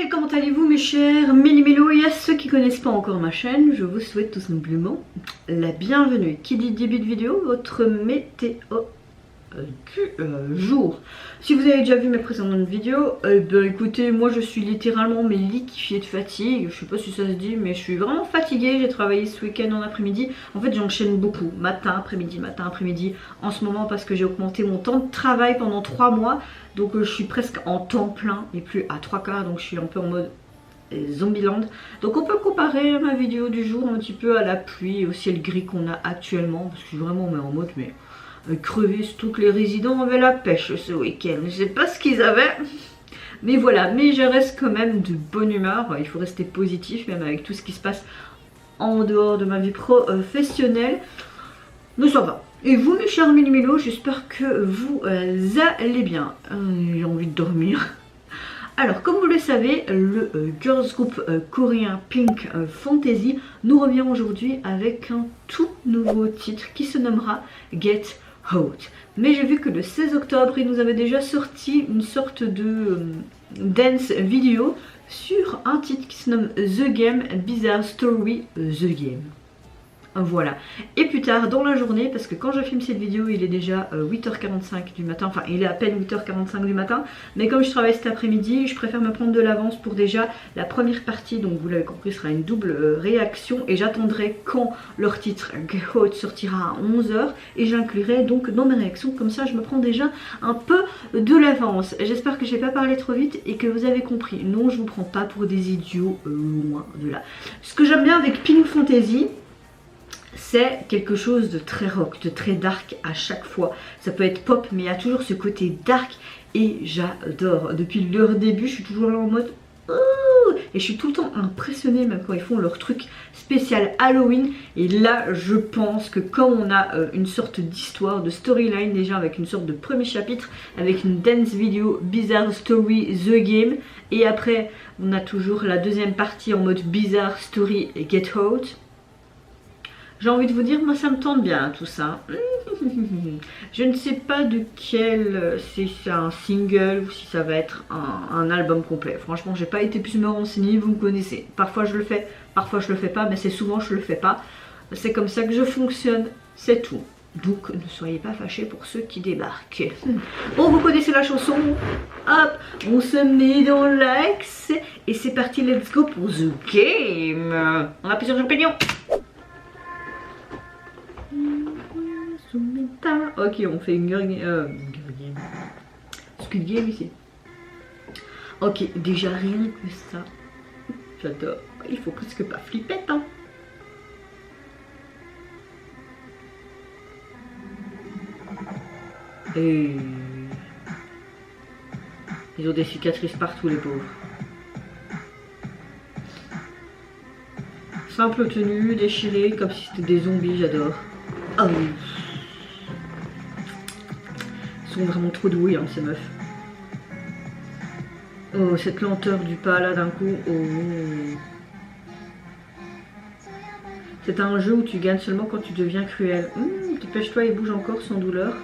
comment allez-vous mes chers Méli-Mélo? Et à ceux qui connaissent pas encore ma chaîne, je vous souhaite tout simplement la bienvenue. Qui dit début de vidéo, votre météo du jour. Si vous avez déjà vu mes précédentes vidéos, écoutez, moi je suis littéralement liquéfiée de fatigue. Je sais pas si ça se dit, mais je suis vraiment fatiguée. J'ai travaillé ce week-end en après-midi. En fait, j'enchaîne beaucoup, matin, après-midi en ce moment parce que j'ai augmenté mon temps de travail pendant 3 mois. Donc je suis presque en temps plein et plus à 3/4, donc je suis un peu en mode Zombieland. Donc on peut comparer ma vidéo du jour un petit peu à la pluie et au ciel gris qu'on a actuellement, parce que je suis vraiment en mode crevé, surtout que les résidents avaient la pêche ce week-end. Je sais pas ce qu'ils avaient, mais voilà. Mais je reste quand même de bonne humeur. Il faut rester positif même avec tout ce qui se passe en dehors de ma vie professionnelle. Mais ça va. Et vous mes chers Méli-Mélo, j'espère que vous allez bien. J'ai envie de dormir. Alors comme vous le savez, le girls group coréen Pink Fantasy nous revient aujourd'hui avec un tout nouveau titre qui se nommera Get Out. Mais j'ai vu que le 16 octobre, il nous avait déjà sorti une sorte de dance vidéo sur un titre qui se nomme The Game Bizarre Story The Game. Voilà, et plus tard dans la journée, parce que quand je filme cette vidéo il est déjà 8h45 du matin, enfin il est à peine 8h45 du matin, mais comme je travaille cet après-midi, je préfère me prendre de l'avance pour déjà la première partie, donc vous l'avez compris, sera une double réaction, et j'attendrai quand leur titre Get Out sortira à 11h, et j'inclurai donc dans mes réactions, comme ça je me prends déjà un peu de l'avance. J'espère que j'ai pas parlé trop vite et que vous avez compris, non je vous prends pas pour des idiots, loin de là. Ce que j'aime bien avec Pink Fantasy, c'est quelque chose de très rock, de très dark à chaque fois. Ça peut être pop, mais il y a toujours ce côté dark et j'adore. Depuis leur début, je suis toujours là en mode et je suis tout le temps impressionnée même quand ils font leur truc spécial Halloween. Et là, je pense que comme on a une sorte d'histoire, de storyline déjà avec une sorte de premier chapitre, avec une dance vidéo Bizarre Story The Game, et après on a toujours la deuxième partie en mode Bizarre Story Get Out. J'ai envie de vous dire, moi ça me tente bien tout ça. Je ne sais pas de quel, si c'est un single ou si ça va être un album complet. Franchement, j'ai pas été plus me renseigner, vous me connaissez. Parfois je le fais, parfois je le fais pas, mais c'est souvent je le fais pas. C'est comme ça que je fonctionne, c'est tout. Donc ne soyez pas fâchés pour ceux qui débarquent. Bon, vous connaissez la chanson. Hop, on se met dans l'axe et c'est parti, let's go pour The Game. On appuie sur le champignon. Ok, on fait une Squid Game ici. Ok, déjà rien que ça, j'adore. Il faut presque pas flipper, hein. Et ils ont des cicatrices partout les pauvres. Simple tenue, déchirée comme si c'était des zombies, j'adore. Oh oui. Ils sont vraiment trop doués hein, ces meufs. Oh, cette lenteur du pas là d'un coup. Oh. C'est un jeu où tu gagnes seulement quand tu deviens cruel. Dépêche-toi et bouge encore sans douleur.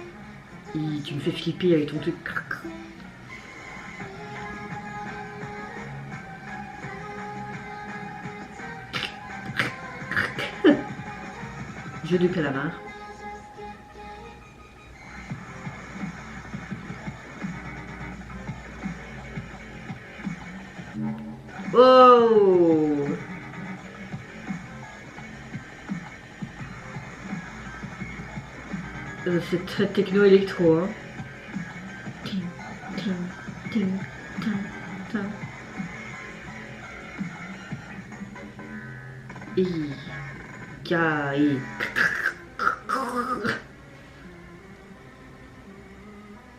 Et tu me fais flipper avec ton truc. Jeu du calamar. Oh! C'est très techno-électro, hein. Ting, ting, ting, ting, ting.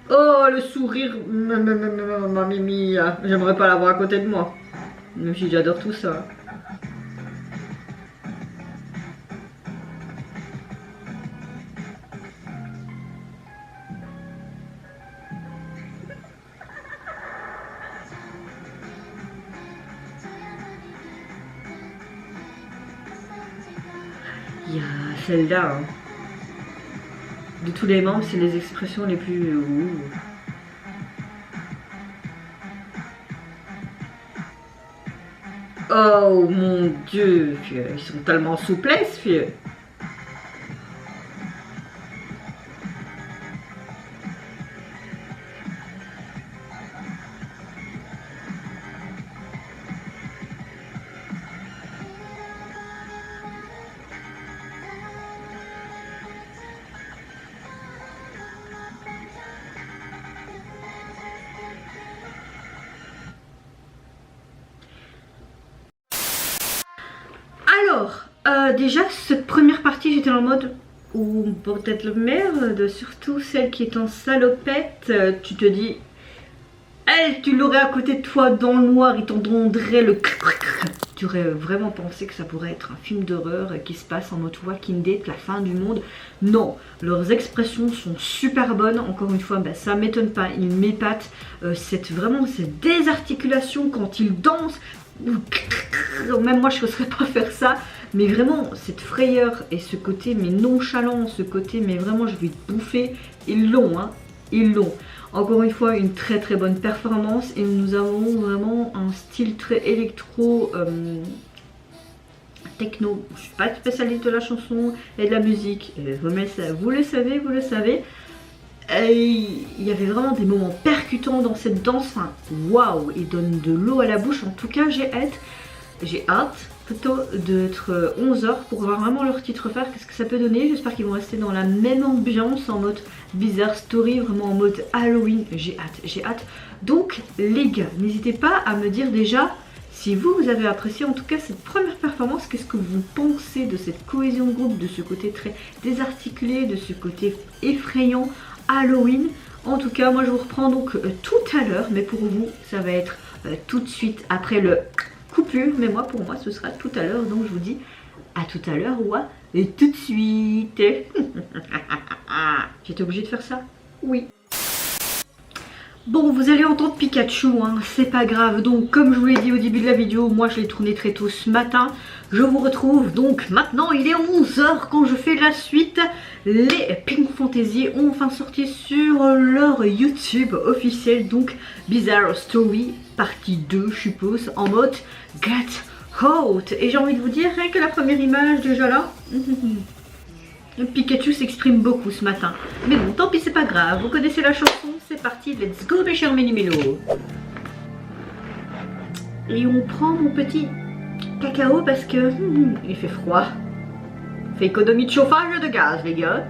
Oh, le sourire, ma mimi, j'aimerais pas l'avoir à côté de moi. Même si j'adore tout ça. Il y a celle-là. Hein. De tous les membres, c'est les expressions les plus... Oh mon dieu, ils sont tellement souplesses, fille. Alors, déjà, cette première partie, j'étais en mode, ou peut-être le merde, surtout celle qui est en salopette, tu te dis, elle, tu l'aurais à côté de toi dans le noir, il t'entendrait le tu aurais vraiment pensé que ça pourrait être un film d'horreur qui se passe en mode Walking Dead, la fin du monde. Non, leurs expressions sont super bonnes, encore une fois, bah, ça m'étonne pas, ils m'épatent, vraiment cette désarticulation quand ils dansent, même moi je ne saurais pas faire ça, mais vraiment cette frayeur et ce côté mais nonchalant, ce côté mais vraiment je vais te bouffer, ils l'ont, hein, ils l'ont. Encore une fois, une très très bonne performance et nous avons vraiment un style très électro techno. Je suis pas spécialiste de la chanson et de la musique, vous le savez, vous le savez. Il y avait vraiment des moments percutants dans cette danse, enfin waouh, il donne de l'eau à la bouche. En tout cas j'ai hâte plutôt d'être 11h pour voir vraiment leur titre phare, qu'est-ce que ça peut donner. J'espère qu'ils vont rester dans la même ambiance en mode bizarre story, vraiment en mode Halloween. J'ai hâte. Donc les gars, n'hésitez pas à me dire déjà si vous avez apprécié en tout cas cette première performance, qu'est-ce que vous pensez de cette cohésion de groupe, de ce côté très désarticulé, de ce côté effrayant Halloween. En tout cas moi je vous reprends donc tout à l'heure, mais pour vous ça va être tout de suite après le coupure, mais pour moi ce sera tout à l'heure, donc je vous dis à tout à l'heure ou à tout de suite. J'étais obligée de faire ça? Oui. Bon, vous allez entendre Pikachu, hein, c'est pas grave. Donc comme je vous l'ai dit au début de la vidéo, moi je l'ai tourné très tôt ce matin. Je vous retrouve donc maintenant, il est 11h quand je fais la suite. Les Pink Fantasy ont enfin sorti sur leur YouTube officiel, donc Bizarre Story partie 2 je suppose, en mode Get Out. Et j'ai envie de vous dire, rien que la première image déjà là, Pikachu s'exprime beaucoup ce matin. Mais bon, tant pis, c'est pas grave, vous connaissez la chanson, c'est parti, let's go mes chers mini-mélos. Et on prend mon petit cacao parce que il fait froid. Fait économie de chauffage et de gaz les gars.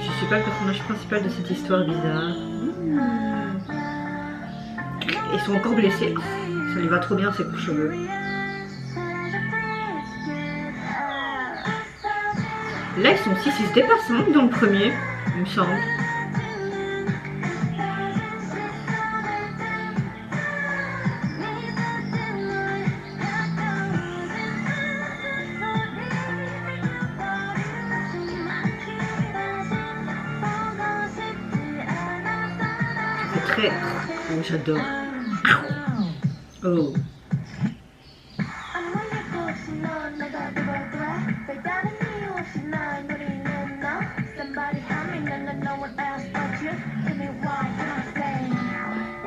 Je suis pas le personnage principal de cette histoire bizarre. Ils sont encore blessés. Ça lui va trop bien ces coups-cheveux. Là ils sont 6, ils se dépassent hein, dans le premier, il me semble. C'est très... Oh, j'adore. Oh.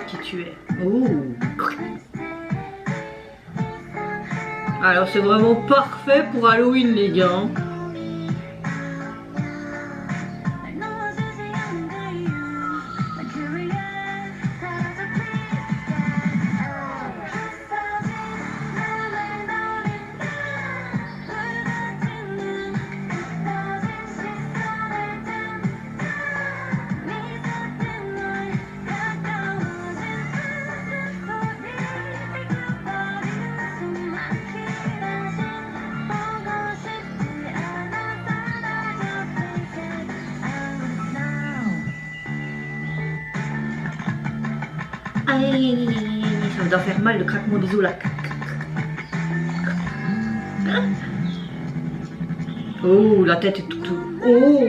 Qui tu es? Oh. Alors c'est vraiment parfait pour Halloween les gars. Aïe, ça doit faire mal le craquement des os là. Oh, la tête est tout. Oh.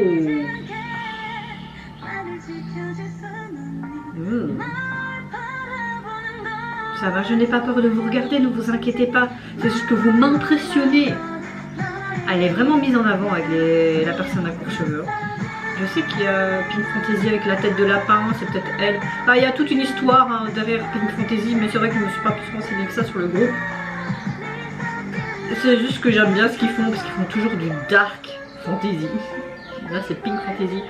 Ça va, je n'ai pas peur de vous regarder, ne vous inquiétez pas. C'est juste que vous m'impressionnez. Elle est vraiment mise en avant avec la personne à court cheveux. Je sais qu'il y a Pink Fantasy avec la tête de lapin, c'est peut-être elle. Enfin, il y a toute une histoire hein, derrière Pink Fantasy, mais c'est vrai que je ne me suis pas plus renseignée que ça sur le groupe. C'est juste que j'aime bien ce qu'ils font, parce qu'ils font toujours du dark fantasy. Là, c'est Pink Fantasy.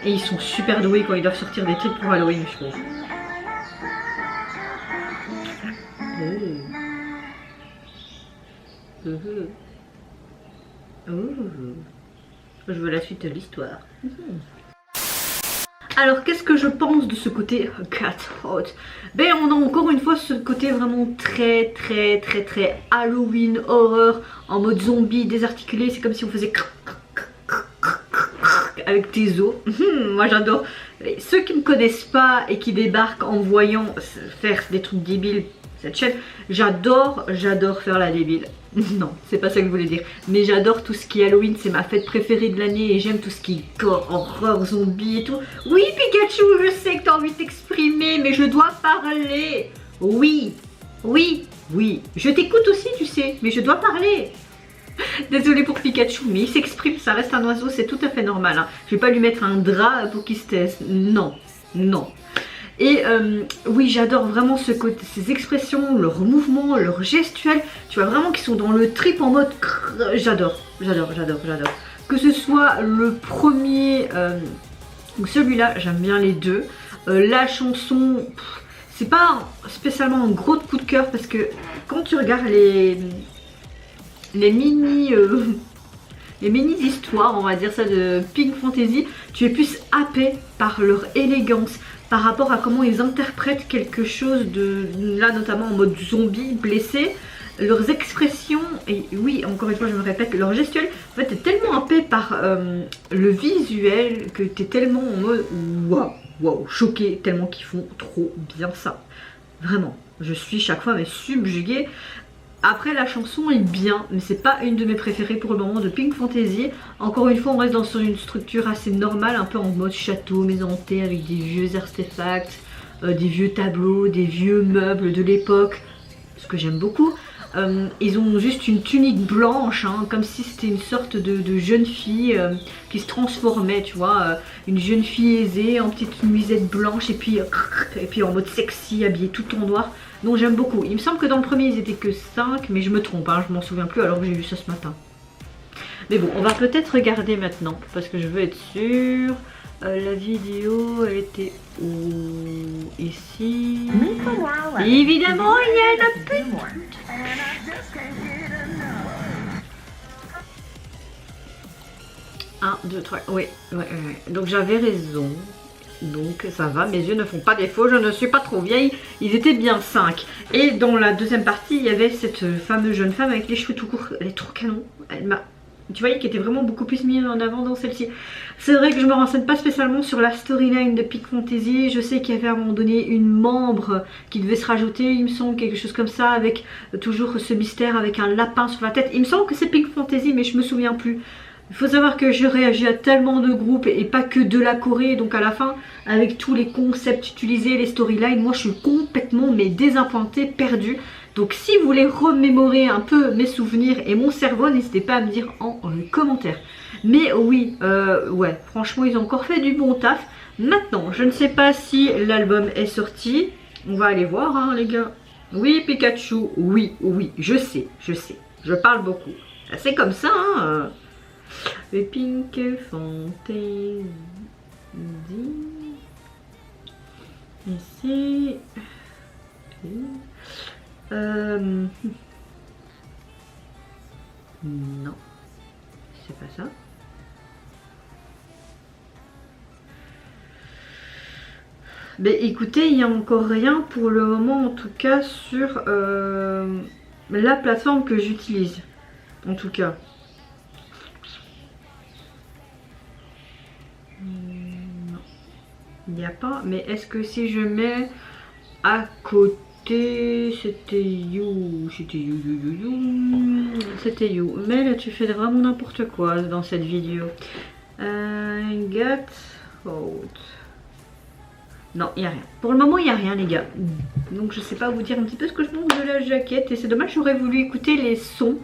Et ils sont super doués quand ils doivent sortir des trucs pour Halloween, je trouve. Je veux la suite de l'histoire. Alors qu'est-ce que je pense de ce côté Cat Hot? Ben on a encore une fois ce côté vraiment très Halloween, horreur, en mode zombie, désarticulé. C'est comme si on faisait avec tes os. Moi j'adore. Ceux qui ne me connaissent pas et qui débarquent en voyant faire des trucs débiles cette chaîne, j'adore faire la débile. Non, c'est pas ça que je voulais dire. Mais j'adore tout ce qui est Halloween, c'est ma fête préférée de l'année et j'aime tout ce qui est gore, horreur, zombie et tout. Oui Pikachu, je sais que t'as envie de t'exprimer, mais je dois parler. Oui, je t'écoute aussi tu sais, mais je dois parler. Désolée pour Pikachu, mais il s'exprime, ça reste un oiseau, c'est tout à fait normal. Hein. Je vais pas lui mettre un drap pour qu'il se taise. Non. Et oui, j'adore vraiment ce côté, ces expressions, leurs mouvements, leurs gestuels. Tu vois vraiment qu'ils sont dans le trip en mode j'adore. Que ce soit le premier ou celui-là, j'aime bien les deux. La chanson, c'est pas spécialement un gros coup de cœur parce que quand tu regardes les mini histoires, on va dire ça, de Pink Fantasy, tu es plus happé par leur élégance, par rapport à comment ils interprètent quelque chose de, là notamment en mode zombie, blessé, leurs expressions, et oui, encore une fois je me répète, leur gestuelle, en fait t'es tellement happé par le visuel que t'es tellement en mode waouh, choqué, tellement qu'ils font trop bien ça. Vraiment, je suis chaque fois mais subjuguée. Après la chanson est bien, mais c'est pas une de mes préférées pour le moment de Pink Fantasy. Encore une fois on reste sur une structure assez normale, un peu en mode château, maison hantée avec des vieux artefacts, des vieux tableaux, des vieux meubles de l'époque, ce que j'aime beaucoup. Ils ont juste une tunique blanche, hein, comme si c'était une sorte de jeune fille qui se transformait, tu vois, une jeune fille aisée en petite nuisette blanche et puis en mode sexy, habillée tout en noir. Donc j'aime beaucoup. Il me semble que dans le premier ils étaient que 5, mais je me trompe, hein, je m'en souviens plus alors que j'ai vu ça ce matin. Mais bon, on va peut-être regarder maintenant parce que je veux être sûre. La vidéo, elle était où? Ici. Évidemment, il y en a plus. 1, 2, 3. Oui. Donc j'avais raison. Donc ça va, mes yeux ne font pas défaut, je ne suis pas trop vieille. Ils étaient bien 5. Et dans la deuxième partie, il y avait cette fameuse jeune femme avec les cheveux tout courts. Elle est trop canon. Tu voyais qu'elle était vraiment beaucoup plus mise en avant dans celle-ci. C'est vrai que je me renseigne pas spécialement sur la storyline de Pink Fantasy. Je sais qu'il y avait à un moment donné une membre qui devait se rajouter, il me semble, quelque chose comme ça, avec toujours ce mystère avec un lapin sur la tête. Il me semble que c'est Pink Fantasy, mais je me souviens plus. Il faut savoir que je réagis à tellement de groupes et pas que de la Corée, donc à la fin, avec tous les concepts utilisés, les storylines, moi je suis complètement désappointée, perdue. Donc si vous voulez remémorer un peu mes souvenirs et mon cerveau, n'hésitez pas à me dire en commentaire. Mais oui, ouais, franchement ils ont encore fait du bon taf. Maintenant, je ne sais pas si l'album est sorti. On va aller voir hein, les gars. Oui Pikachu, oui, je sais. Je parle beaucoup. C'est comme ça hein. Le Pink Fantasy. Ici. Non, c'est pas ça. Mais écoutez, il n'y a encore rien pour le moment, en tout cas sur la plateforme que j'utilise. En tout cas. Non, il n'y a pas. Mais est-ce que si je mets à côté. C'était You. C'était You. Mais là tu fais vraiment n'importe quoi dans cette vidéo. Get out. Non, il n'y a rien. Pour le moment, il n'y a rien, les gars. Donc, je sais pas vous dire un petit peu ce que je pense de la jaquette. Et c'est dommage, j'aurais voulu écouter les sons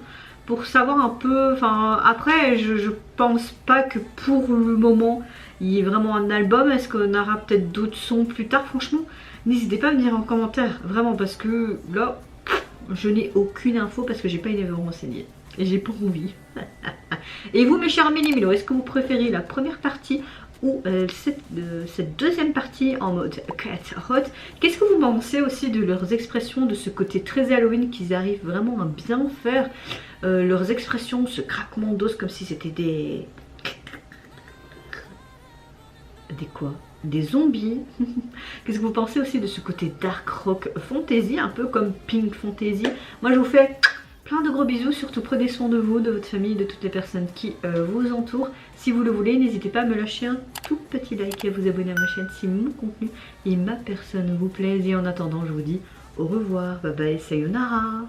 pour savoir un peu. Enfin, après, je pense pas que pour le moment, il y ait vraiment un album. Est-ce qu'on aura peut-être d'autres sons plus tard? Franchement, n'hésitez pas à me dire en commentaire. Vraiment, parce que là, je n'ai aucune info parce que j'ai pas été me renseigner. Et j'ai pas envie. Et vous, mes chers amis les Milo, est-ce que vous préférez la première partie ou cette deuxième partie en mode cat hot? Qu'est-ce que vous pensez aussi de leurs expressions, de ce côté très Halloween qu'ils arrivent vraiment à bien faire? Leurs expressions, ce craquement d'os comme si c'était des quoi? Des zombies. Qu'est-ce que vous pensez aussi de ce côté dark rock fantasy, un peu comme Pink Fantasy? Moi je vous fais plein de gros bisous, surtout prenez soin de vous, de votre famille, de toutes les personnes qui vous entourent. Si vous le voulez, n'hésitez pas à me lâcher un tout petit like et à vous abonner à ma chaîne si mon contenu et ma personne vous plaisent. Et en attendant, je vous dis au revoir, bye bye, sayonara.